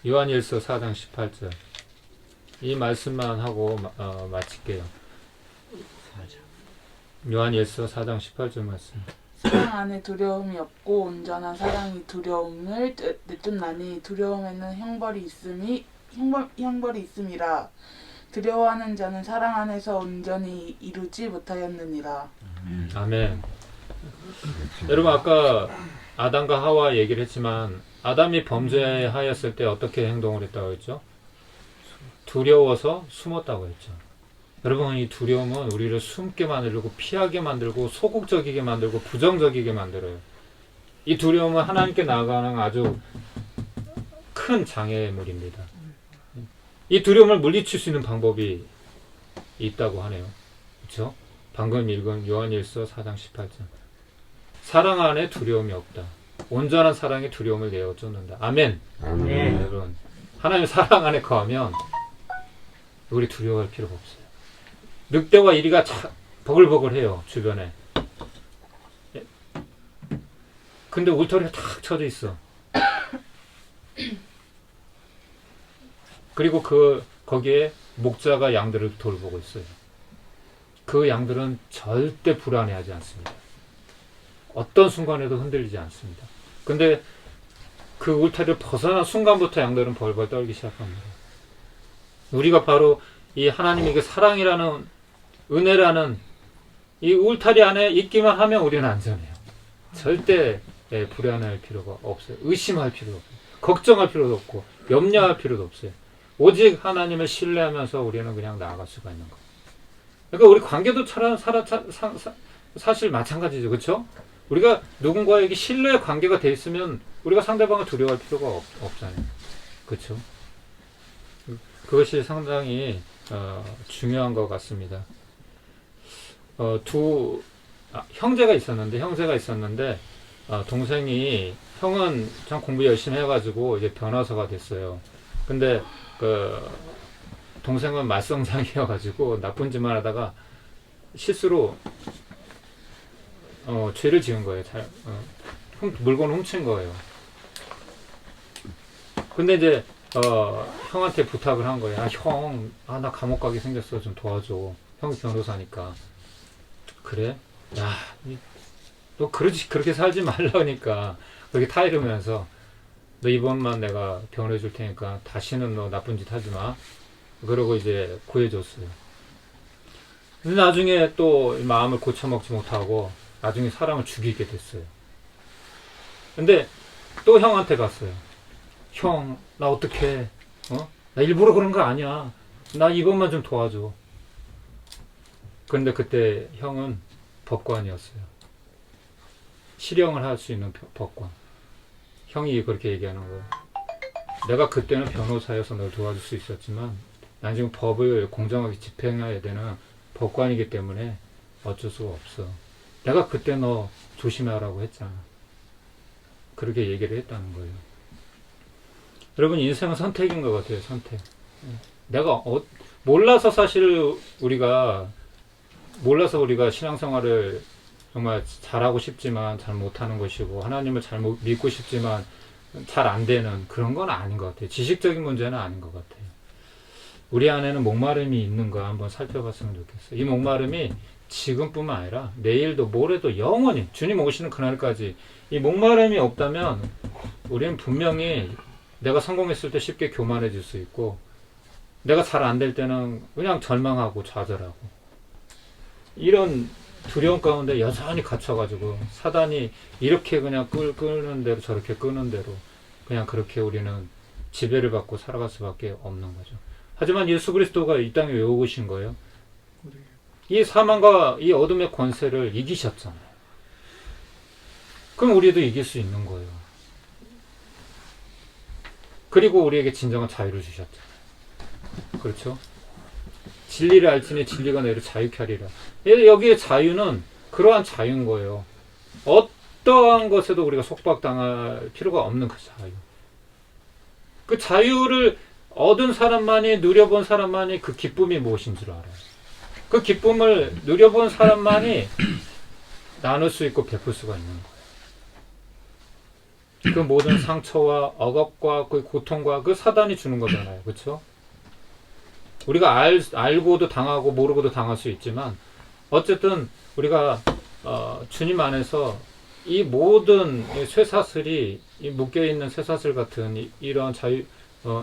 요한일서 4장 18절. 이 말씀만 하고 마칠게요. 요한일서 4장 18절 말씀. 사랑 안에 두려움이 없고 온전한 사랑이 두려움을 내쫓나니 두려움에는 형벌이 있음이라. 두려워하는 자는 사랑 안에서 온전히 이루지 못하였느니라. 아멘. 여러분 아까 아담과 하와 얘기를 했지만 아담이 범죄하였을 때 어떻게 행동을 했다고 했죠? 두려워서 숨었다고 했죠. 여러분 이 두려움은 우리를 숨게 만들고 피하게 만들고 소극적이게 만들고 부정적이게 만들어요. 이 두려움은 하나님께 나아가는 아주 큰 장애물입니다. 이 두려움을 물리칠 수 있는 방법이 있다고 하네요. 그렇죠? 방금 읽은 요한일서 4장 18절. 사랑 안에 두려움이 없다. 온전한 사랑이 두려움을 내어 쫓는다. 아멘. 아멘. 여러분 하나님의 사랑 안에 거하면 우리 두려워할 필요가 없어요. 늑대와 이리가 버글버글해요. 주변에. 근데 울타리가 탁 쳐져 있어. 그리고 거기에 목자가 양들을 돌보고 있어요. 그 양들은 절대 불안해하지 않습니다. 어떤 순간에도 흔들리지 않습니다. 근데 그 울타리를 벗어난 순간부터 양들은 벌벌 떨기 시작합니다. 우리가 바로 이 하나님에게 사랑이라는 은혜라는 이 울타리 안에 있기만 하면 우리는 안전해요. 절대 불안할 필요가 없어요. 의심할 필요도 없어요. 걱정할 필요도 없고 염려할 필요도 없어요. 오직 하나님을 신뢰하면서 우리는 그냥 나아갈 수가 있는 거예요. 그러니까 우리 관계도 사실 마찬가지죠. 그렇죠? 우리가 누군가에게 신뢰의 관계가 돼 있으면 우리가 상대방을 두려워할 필요가 없잖아요. 그렇죠? 그것이 상당히 중요한 것 같습니다. 형제가 있었는데 동생이 형은 참 공부 열심히 해가지고 이제 변호사가 됐어요. 근데 동생은 말썽장이어가지고 나쁜 짓만 하다가 실수로 죄를 지은 거예요. 물건을 훔친 거예요. 근데 이제 형한테 부탁을 한 거예요. 형, 나 감옥 가게 생겼어. 좀 도와줘. 형이 변호사니까. 그래? 야, 너 그렇게 살지 말라니까. 그렇게 타이르면서 너 이번만 내가 변호해 줄 테니까 다시는 너 나쁜 짓 하지 마. 그러고 이제 구해줬어요. 근데 나중에 또 마음을 고쳐먹지 못하고 나중에 사람을 죽이게 됐어요. 근데 또 형한테 갔어요. 형, 나 어떡해? 나 일부러 그런 거 아니야. 나 이번만 좀 도와줘. 근데 그때 형은 법관이었어요. 실형을 할 수 있는 법관. 형이 그렇게 얘기하는 거예요. 내가 그때는 변호사여서 널 도와줄 수 있었지만 난 지금 법을 공정하게 집행해야 되는 법관이기 때문에 어쩔 수가 없어. 내가 그때 너 조심하라고 했잖아. 그렇게 얘기를 했다는 거예요. 여러분 인생은 선택인 것 같아요. 선택. 내가 몰라서 우리가 신앙생활을 정말 잘하고 싶지만 잘 못하는 것이고 하나님을 잘 믿고 싶지만 잘 안 되는 그런 건 아닌 것 같아요. 지식적인 문제는 아닌 것 같아요. 우리 안에는 목마름이 있는가 한번 살펴봤으면 좋겠어요. 이 목마름이 지금뿐만 아니라 내일도 모레도 영원히 주님 오시는 그날까지 이 목마름이 없다면 우리는 분명히 내가 성공했을 때 쉽게 교만해질 수 있고 내가 잘 안 될 때는 그냥 절망하고 좌절하고 이런 두려움 가운데 여전히 갇혀가지고 사단이 이렇게 그냥 끄는 대로 저렇게 끄는 대로 그냥 그렇게 우리는 지배를 받고 살아갈 수밖에 없는 거죠. 하지만 예수 그리스도가 이 땅에 왜 오신 거예요? 이 사망과 이 어둠의 권세를 이기셨잖아요. 그럼 우리도 이길 수 있는 거예요. 그리고 우리에게 진정한 자유를 주셨잖아요. 그렇죠? 진리를 알지니 진리가 너희를 자유케 하리라. 여기에 자유는 그러한 자유인 거예요. 어떤 어떠한 것에도 우리가 속박당할 필요가 없는 그 자유. 그 자유를 얻은 사람만이, 누려본 사람만이 그 기쁨이 무엇인 줄 알아요. 그 기쁨을 누려본 사람만이 나눌 수 있고 베풀 수가 있는 거예요. 그 모든 상처와 억압과 그 고통과 그 사단이 주는 거잖아요. 그렇죠? 우리가 알고도 당하고 모르고도 당할 수 있지만 어쨌든 우리가 주님 안에서 이 모든 쇠사슬이, 이 묶여있는 쇠사슬 같은 이런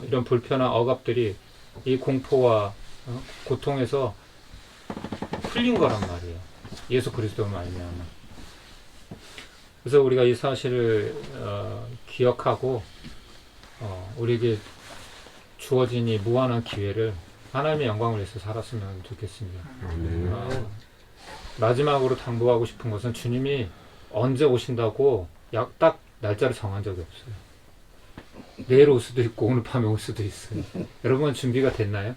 이런 불편한 억압들이 이 공포와 고통에서 풀린 거란 말이에요. 예수 그리스도로 말미암아. 그래서 우리가 이 사실을 기억하고 우리에게 주어진 이 무한한 기회를 하나님의 영광을 위해서 살았으면 좋겠습니다. 마지막으로 당부하고 싶은 것은 주님이 언제 오신다고 딱 날짜를 정한 적이 없어요. 내일 올 수도 있고 오늘 밤에 올 수도 있어요. 여러분 준비가 됐나요?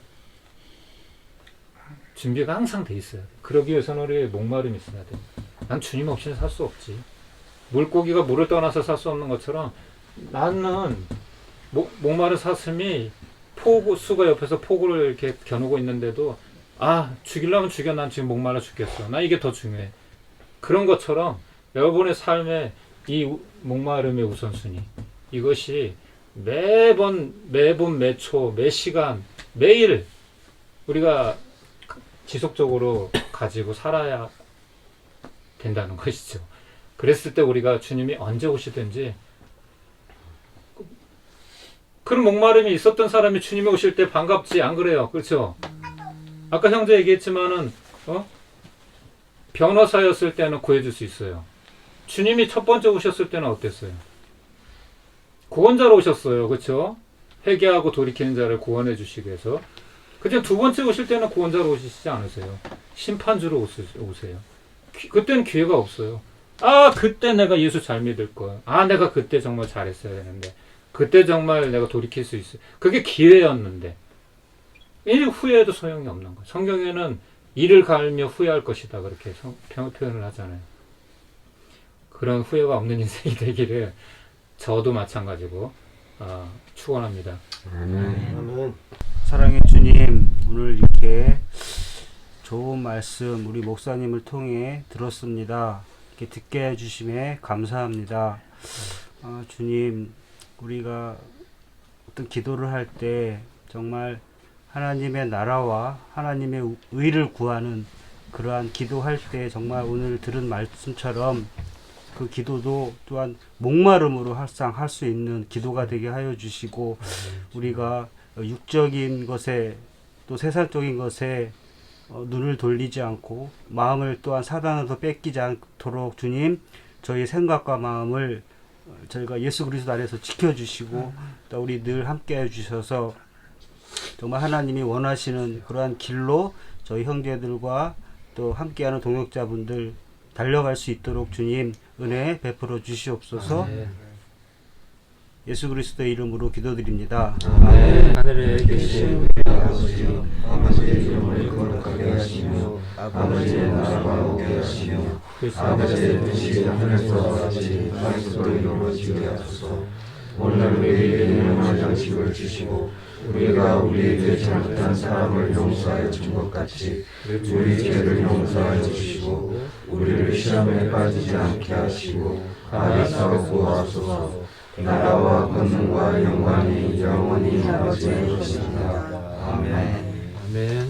준비가 항상 돼 있어야 돼. 그러기 위해서는 우리 목마름이 있어야 돼. 난 주님 없이는 살 수 없지. 물고기가 물을 떠나서 살 수 없는 것처럼 나는 목마른 사슴이 수가 옆에서 포구를 이렇게 겨누고 있는데도 죽이려면 죽여. 난 지금 목말라 죽겠어. 나 이게 더 중요해. 그런 것처럼 여러분의 삶에 이 목마름의 우선순위, 이것이 매번 매초 매시간 매일 우리가 지속적으로 가지고 살아야 된다는 것이죠. 그랬을 때 우리가 주님이 언제 오시든지, 그런 목마름이 있었던 사람이 주님이 오실 때 반갑지, 안 그래요? 그렇죠? 아까 형제 얘기했지만은 변호사였을 때는 구해줄 수 있어요. 주님이 첫 번째 오셨을 때는 어땠어요? 구원자로 오셨어요. 그렇죠? 회개하고 돌이키는 자를 구원해 주시기 위해서. 그냥 두 번째 오실 때는 구원자로 오시지 않으세요. 심판주로 오세요. 그때는 기회가 없어요. 그때 내가 예수 잘 믿을 거야. 내가 그때 정말 잘했어야 되는데. 그때 정말 내가 돌이킬 수 있어요. 그게 기회였는데. 이 후회해도 소용이 없는 거예요. 성경에는 이를 갈며 후회할 것이다, 그렇게 표현을 하잖아요. 그런 후회가 없는 인생이 되기를 저도 마찬가지고 축원합니다. 아멘. 사랑의 주님, 오늘 이렇게 좋은 말씀 우리 목사님을 통해 들었습니다. 이렇게 듣게 해주심에 감사합니다. 주님, 우리가 어떤 기도를 할 때 정말 하나님의 나라와 하나님의 의를 구하는 그러한 기도할 때 정말 오늘 들은 말씀처럼 그 기도도 또한 목마름으로 항상 할 수 있는 기도가 되게 하여 주시고, 우리가 육적인 것에 또 세상적인 것에 눈을 돌리지 않고 마음을 또한 사단으로 뺏기지 않도록 주님, 저희 생각과 마음을 저희가 예수 그리스도 안에서 지켜주시고 또 우리 늘 함께 해주셔서 정말 하나님이 원하시는 그러한 길로 저희 형제들과 또 함께하는 동역자분들 달려갈 수 있도록 주님 은혜 베풀어 주시옵소서. 예수 그리스도의 이름으로 기도드립니다. 하늘에 계신 아버지의 이름을 거룩하게 하시며 아버지의 나라가 오게 하시며 아버지의 뜻이 하늘에서 같이 땅에서도 이루어지게 하소서. 오늘 우리에게 일용할 양식을 주시고 우리가 우리에게 잘못한 사람을 용서하여 준 것 같이 우리 죄를 용서하여 주시고 우리를 시험에 빠지지 않게 하시고 악에서 구하소서. 나라와 권능과 영광이 영원히 아버지의 것입니다. 아멘. 아멘.